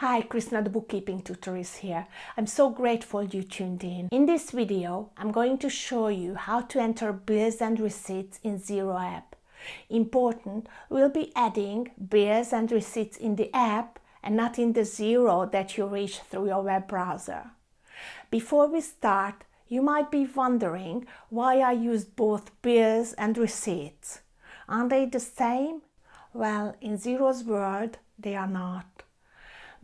Hi, Krishna the bookkeeping tutor is here. I'm so grateful you tuned in. In this video, I'm going to show you how to enter bills and receipts in Xero app. Important, we'll be adding bills and receipts in the app and not in the Xero that you reach through your web browser. Before we start, you might be wondering why I use both bills and receipts. Aren't they the same? Well, in Xero's world, they are not.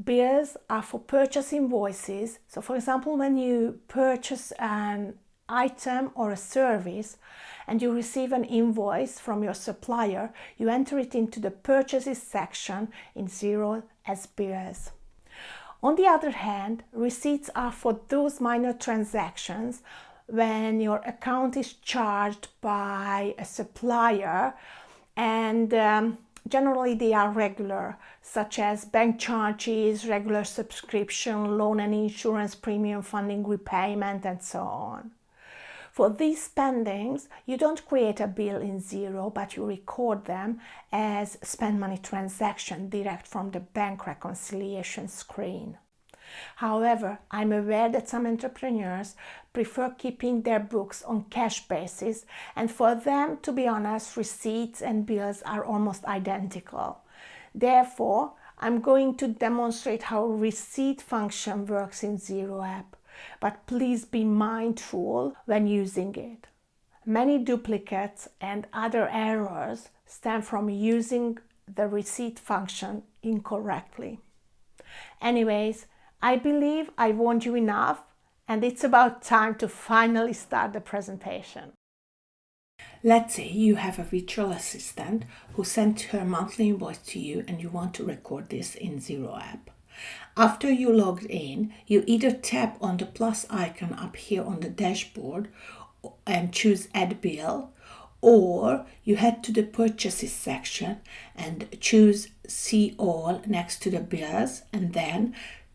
Bills are for purchase invoices. So for example, when you purchase an item or a service and you receive an invoice from your supplier, you enter it into the purchases section in Xero as bills. On the other hand, receipts are for those minor transactions when your account is charged by a supplier and generally they are regular, such as bank charges, regular subscription, loan and insurance premium funding repayment, and so on. For these spendings, you don't create a bill in Xero, but you record them as spend money transaction direct from the bank reconciliation screen. However, I'm aware that some entrepreneurs prefer keeping their books on cash basis, and for them, to be honest, receipts and bills are almost identical. Therefore, I'm going to demonstrate how receipt function works in Xero app, but please be mindful when using it. Many duplicates and other errors stem from using the receipt function incorrectly. Anyways, I believe I warned you enough, and it's about time to finally start the presentation. Let's say you have a virtual assistant who sent her monthly invoice to you and you want to record this in Xero app. After you logged in, you either tap on the plus icon up here on the dashboard and choose Add Bill, or you head to the Purchases section and choose See All next to the bills and then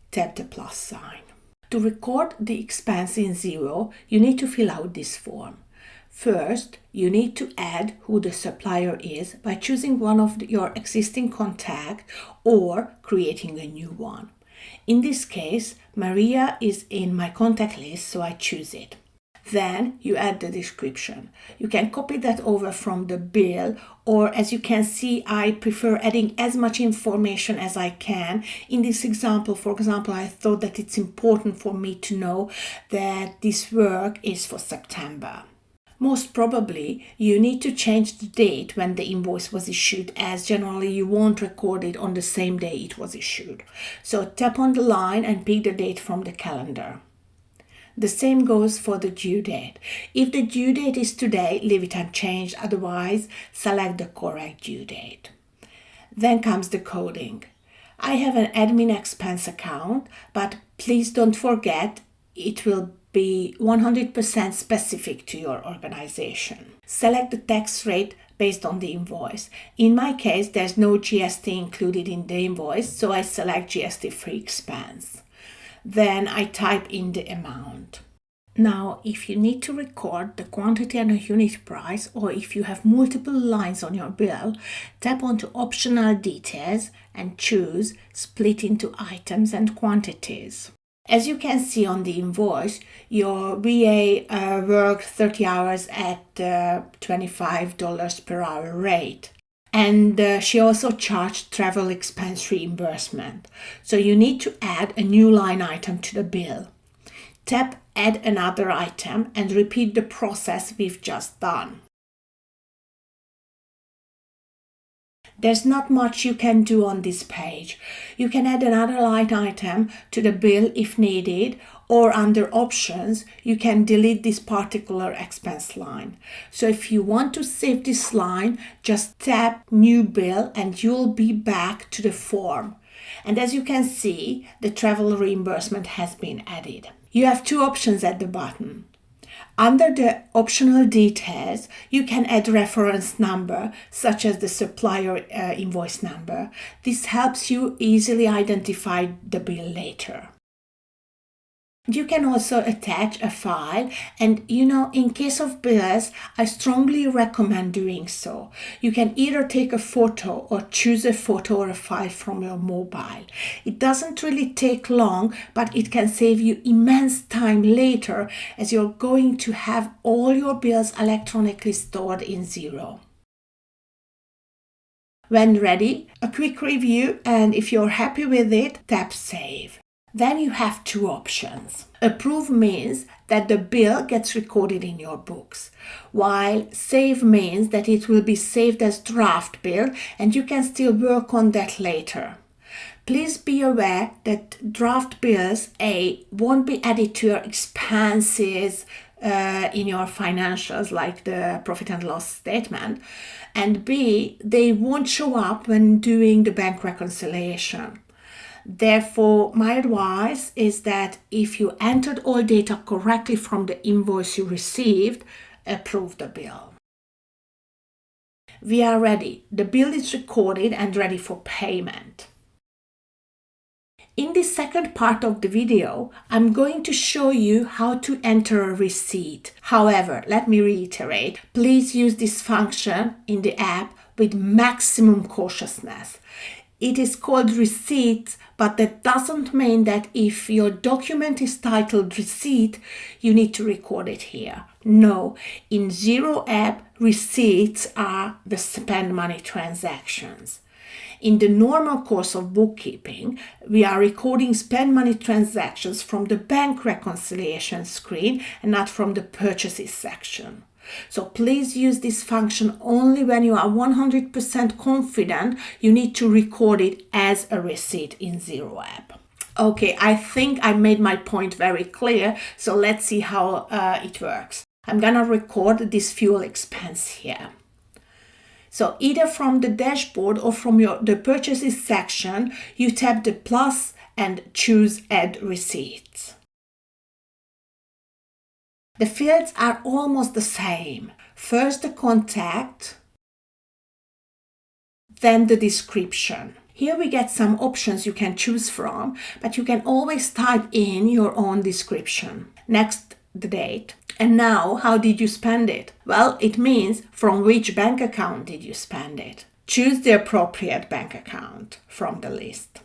tap the plus sign. To record the expense in Xero, you need to fill out this form. First, you need to add who the supplier is by choosing one of your existing contacts or creating a new one. In this case, Maria is in my contact list, so I choose it. Then you add the description. You can copy that over from the bill, or as you can see, I prefer adding as much information as I can. In this example, for example, I thought that it's important for me to know that this work is for September. Most probably, you need to change the date when the invoice was issued, as generally you won't record it on the same day it was issued. So tap on the line and pick the date from the calendar. The same goes for the due date. If the due date is today, leave it unchanged, otherwise select the correct due date. Then comes the coding. I have an admin expense account, but please don't forget it will be 100% specific to your organization. Select the tax rate based on the invoice. In my case, there's no GST included in the invoice, so I select GST-free expense. Then I type in the amount. Now, if you need to record the quantity and a unit price, or if you have multiple lines on your bill, tap onto Optional Details and choose Split into Items and Quantities. As you can see on the invoice, your VA worked 30 hours at $25 per hour rate. And she also charged travel expense reimbursement. So you need to add a new line item to the bill. Tap Add Another Item and repeat the process we've just done. There's not much you can do on this page. You can add another line item to the bill if needed, or under Options, you can delete this particular expense line. So if you want to save this line, just tap New Bill and you'll be back to the form. And as you can see, the travel reimbursement has been added. You have two options at the bottom. Under the optional details, you can add reference number, such as the supplier invoice number. This helps you easily identify the bill later. You can also attach a file, and in case of bills, I strongly recommend doing so. You can either take a photo or choose a photo or a file from your mobile. It doesn't really take long, but it can save you immense time later, as you're going to have all your bills electronically stored in Xero. When ready, a quick review, and if you're happy with it, tap Save. Then you have two options. Approve means that the bill gets recorded in your books, while Save means that it will be saved as draft bill and you can still work on that later. Please be aware that draft bills won't be added to your expenses in your financials, like the profit and loss statement, and B, they won't show up when doing the bank reconciliation. Therefore, my advice is that if you entered all data correctly from the invoice you received, approve the bill. We are ready. The bill is recorded and ready for payment. In this second part of the video, I'm going to show you how to enter a receipt. However, let me reiterate, please use this function in the app with maximum cautiousness. It is called receipts, but that doesn't mean that if your document is titled receipt, you need to record it here. No, in Xero app, receipts are the spend money transactions. In the normal course of bookkeeping, we are recording spend money transactions from the bank reconciliation screen and not from the purchases section. So please use this function only when you are 100% confident you need to record it as a receipt in Xero app. Okay, I think I made my point very clear, so let's see how it works. I'm gonna record this fuel expense here. So either from the dashboard or from the purchases section, you tap the plus and choose Add Receipts. The fields are almost the same. First the contact, then the description. Here we get some options you can choose from, but you can always type in your own description. Next, the date. And now, how did you spend it? Well, it means from which bank account did you spend it. Choose the appropriate bank account from the list.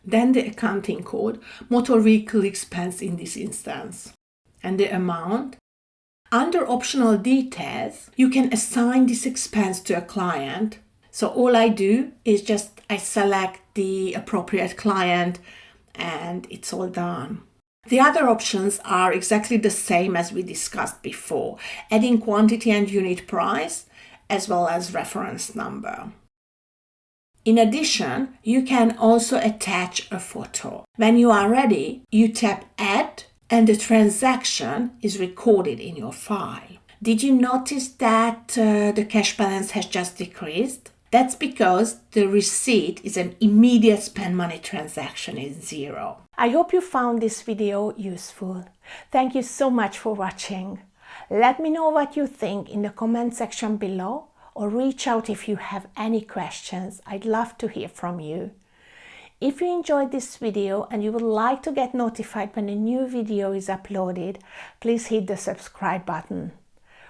Then the accounting code, motor vehicle expense in this instance. And the amount. Under optional details, you can assign this expense to a client. So all I do is I select the appropriate client and it's all done. The other options are exactly the same as we discussed before, adding quantity and unit price, as well as reference number. In addition, you can also attach a photo. When you are ready, you tap Add, and the transaction is recorded in your file. Did you notice that the cash balance has just decreased? That's because the receipt is an immediate spend money transaction in Xero. I hope you found this video useful. Thank you so much for watching. Let me know what you think in the comment section below, or reach out if you have any questions. I'd love to hear from you. If you enjoyed this video and you would like to get notified when a new video is uploaded, please hit the subscribe button.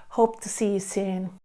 Hope to see you soon.